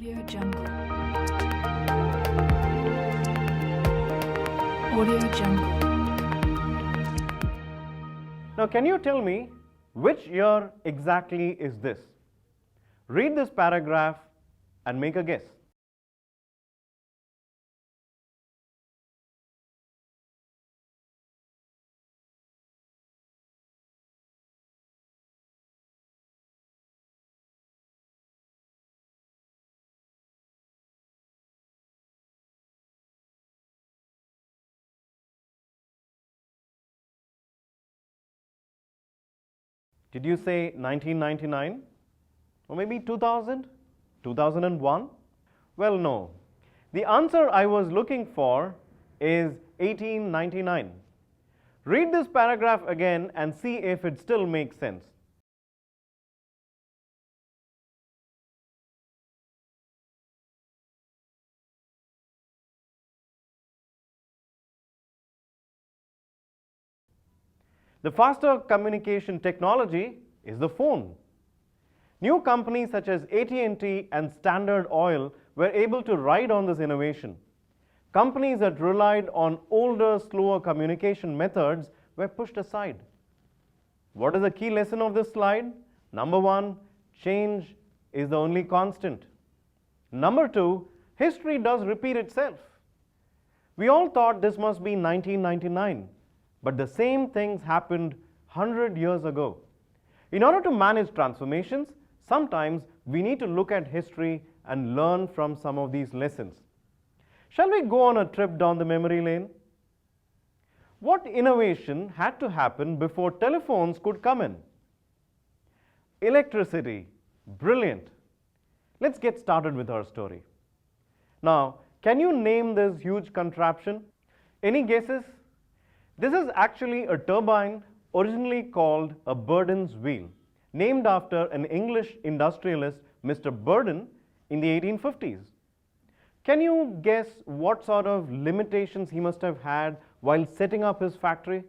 Audio Jungle. Audio Jungle. Now, can you tell me which year exactly is this? Read this paragraph and make a guess. Did you say 1999? Or maybe 2000? 2001? Well, no. The answer I was looking for is 1899. Read this paragraph again and see if it still makes sense. The faster communication technology is the phone. New companies such as AT&T and Standard Oil were able to ride on this innovation. Companies that relied on older, slower communication methods were pushed aside. What is the key lesson of this slide? Number one, change is the only constant. Number two, history does repeat itself. We all thought this must be 1999. But the same things happened 100 years ago. In order to manage transformations, sometimes we need to look at history and learn from some of these lessons. Shall we go on a trip down the memory lane? What innovation had to happen before telephones could come in? Electricity. Brilliant. Let's get started with our story. Now, can you name this huge contraption? Any guesses? This is actually a turbine originally called a Burden's wheel, named after an English industrialist, Mr. Burden, in the 1850s. Can you guess what sort of limitations he must have had while setting up his factory?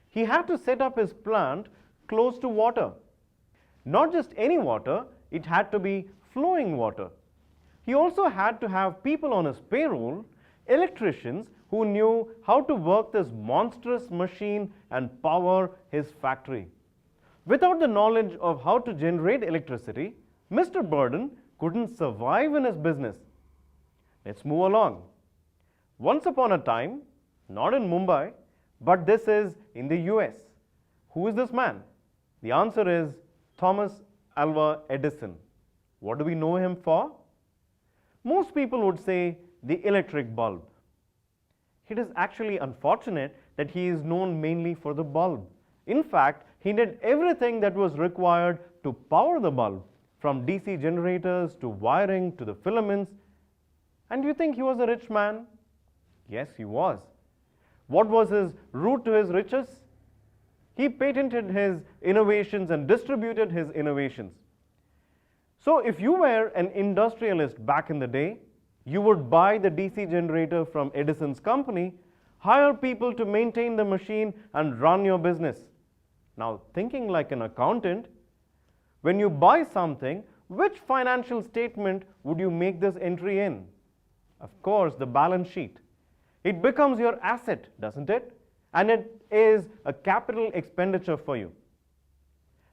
He had to set up his plant close to water. Not just any water, it had to be flowing water. He also had to have people on his payroll, electricians, who knew how to work this monstrous machine and power his factory. Without the knowledge of how to generate electricity, Mr. Burden couldn't survive in his business. Let's move along. Once upon a time, not in Mumbai, but this is in the US. Who is this man? The answer is Thomas Alva Edison. What do we know him for? Most people would say the electric bulb. It is actually unfortunate that he is known mainly for the bulb. In fact, he did everything that was required to power the bulb, from DC generators to wiring to the filaments. And do you think he was a rich man? Yes, he was. What was his route to his riches? He patented his innovations and distributed his innovations. So if you were an industrialist back in the day, you would buy the DC generator from Edison's company, hire people to maintain the machine and run your business. Now, thinking like an accountant, when you buy something, which financial statement would you make this entry in? Of course, the balance sheet. It becomes your asset, doesn't it? And it is a capital expenditure for you.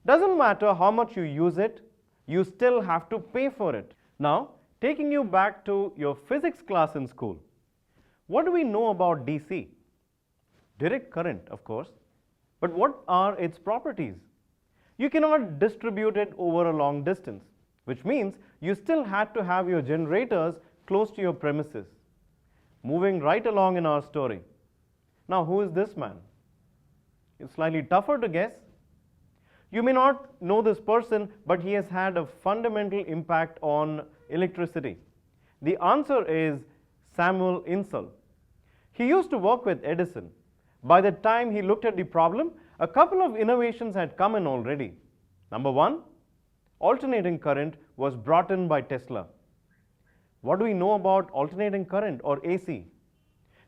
Doesn't matter how much you use it, you still have to pay for it. Now, taking you back to your physics class in school, what do we know about DC? Direct current, of course. But what are its properties? You cannot distribute it over a long distance, which means you still had to have your generators close to your premises. Moving right along in our story. Now, who is this man? It's slightly tougher to guess. You may not know this person, but he has had a fundamental impact on electricity. The answer is Samuel Insull. He used to work with Edison. By the time he looked at the problem, a couple of innovations had come in already. Number one, alternating current was brought in by Tesla. What do we know about alternating current, or AC?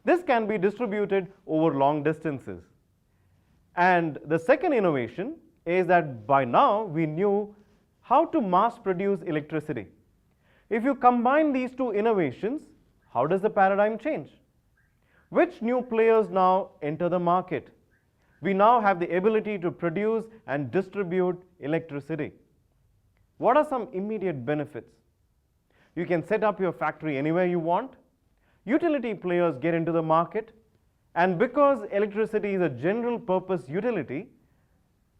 This can be distributed over long distances. And the second innovation is that by now we knew how to mass produce electricity. If you combine these two innovations, how does the paradigm change? Which new players now enter the market? We now have the ability to produce and distribute electricity. What are some immediate benefits? You can set up your factory anywhere you want. Utility players get into the market. And because electricity is a general purpose utility,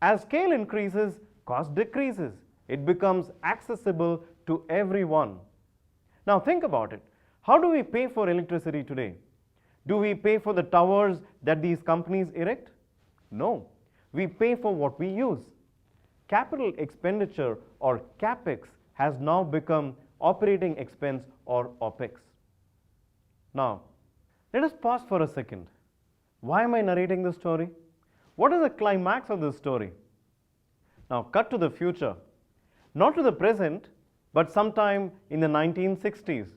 as scale increases, cost decreases. It becomes accessible to everyone. Now think about it. How do we pay for electricity today? Do we pay for the towers that these companies erect? No. We pay for what we use. Capital expenditure, or CapEx, has now become operating expense, or OpEx. Now, let us pause for a second. Why am I narrating this story? What is the climax of this story? Now, cut to the future. Not to the present, but sometime in the 1960s.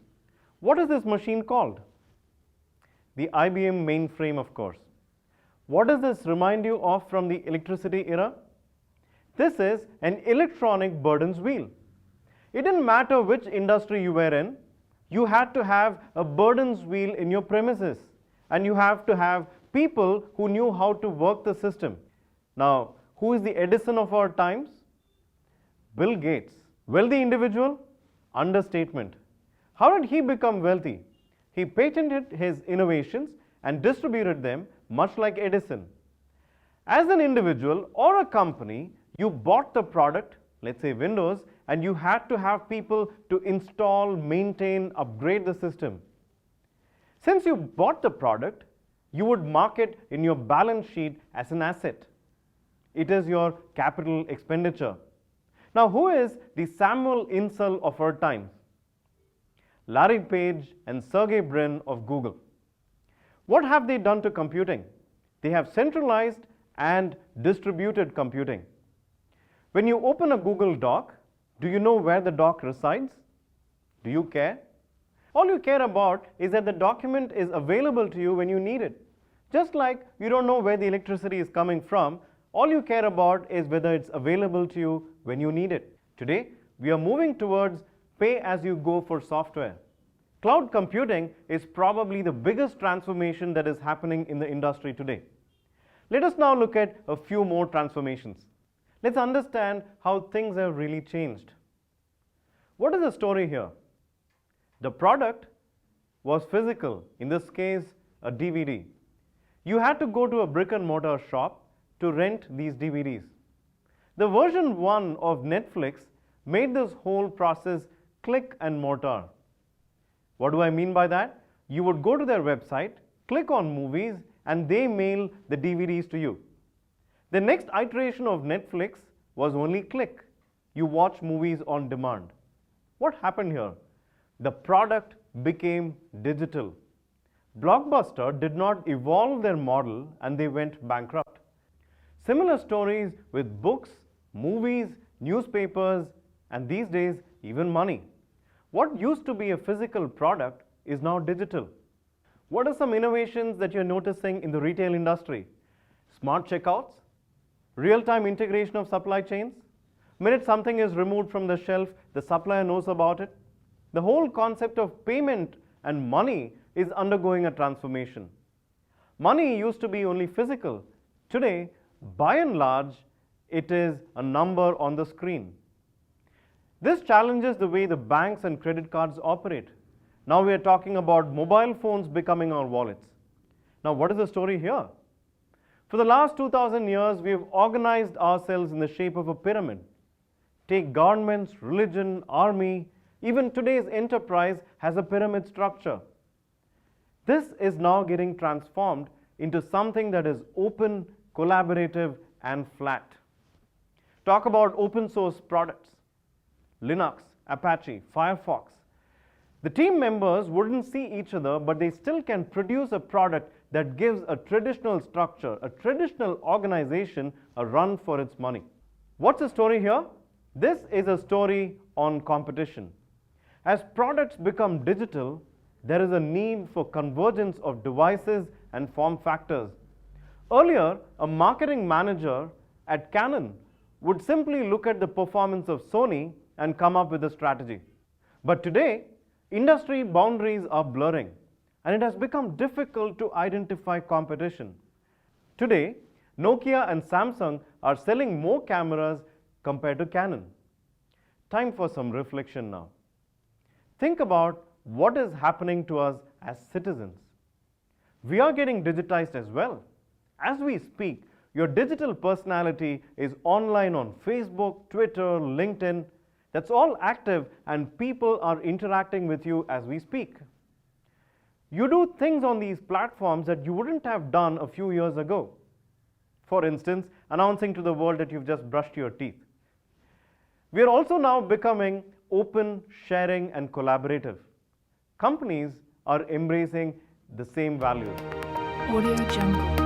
What is this machine called? The IBM mainframe, of course. What does this remind you of from the electricity era? This is an electronic Burden's wheel. It didn't matter which industry you were in, you had to have a Burden's wheel in your premises, and you have to have people who knew how to work the system. Now, who is the Edison of our times? Bill Gates. Wealthy individual? Understatement. How did he become wealthy? He patented his innovations and distributed them, much like Edison. As an individual or a company, you bought the product, let's say Windows, and you had to have people to install, maintain, upgrade the system. Since you bought the product, you would mark it in your balance sheet as an asset. It is your capital expenditure. Now, who is the Samuel Insull of our times? Larry Page and Sergey Brin of Google. What have they done to computing? They have centralized and distributed computing. When you open a Google Doc, do you know where the doc resides? Do you care? All you care about is that the document is available to you when you need it. Just like you don't know where the electricity is coming from, all you care about is whether it's available to you when you need it. Today, we are moving towards pay-as-you-go for software. Cloud computing is probably the biggest transformation that is happening in the industry today. Let us now look at a few more transformations. Let's understand how things have really changed. What is the story here? The product was physical, in this case, a DVD. You had to go to a brick and mortar shop to rent these DVDs. The version 1 of Netflix made this whole process click and mortar. What do I mean by that? You would go to their website, click on movies, and they mail the DVDs to you. The next iteration of Netflix was only click. You watch movies on demand. What happened here? The product became digital. Blockbuster did not evolve their model and they went bankrupt. Similar stories with books, movies, newspapers, and these days even money. What used to be a physical product is now digital. What are some innovations that you're noticing in the retail industry? Smart checkouts, real-time integration of supply chains. Minute something is removed from the shelf, the supplier knows about it. The whole concept of payment and money is undergoing a transformation. Money used to be only physical. Today, by and large, it is a number on the screen. This challenges the way the banks and credit cards operate. Now we are talking about mobile phones becoming our wallets. Now what is the story here? For the last 2000 years, we have organized ourselves in the shape of a pyramid. Take governments, religion, army, even today's enterprise has a pyramid structure. This is now getting transformed into something that is open, collaborative, and flat. Talk about open source products. Linux, Apache, Firefox. The team members wouldn't see each other, but they still can produce a product that gives a traditional structure, a traditional organization, a run for its money. What's the story here? This is a story on competition. As products become digital, there is a need for convergence of devices and form factors. Earlier, a marketing manager at Canon would simply look at the performance of Sony and come up with a strategy. But today, industry boundaries are blurring and it has become difficult to identify competition. Today, Nokia and Samsung are selling more cameras compared to Canon. Time for some reflection now. Think about what is happening to us as citizens. We are getting digitized as well. As we speak, your digital personality is online on Facebook, Twitter, LinkedIn. That's all active and people are interacting with you as we speak. You do things on these platforms that you wouldn't have done a few years ago. For instance, announcing to the world that you've just brushed your teeth. We are also now becoming open, sharing, and collaborative. Companies are embracing the same values. Audio Jungle.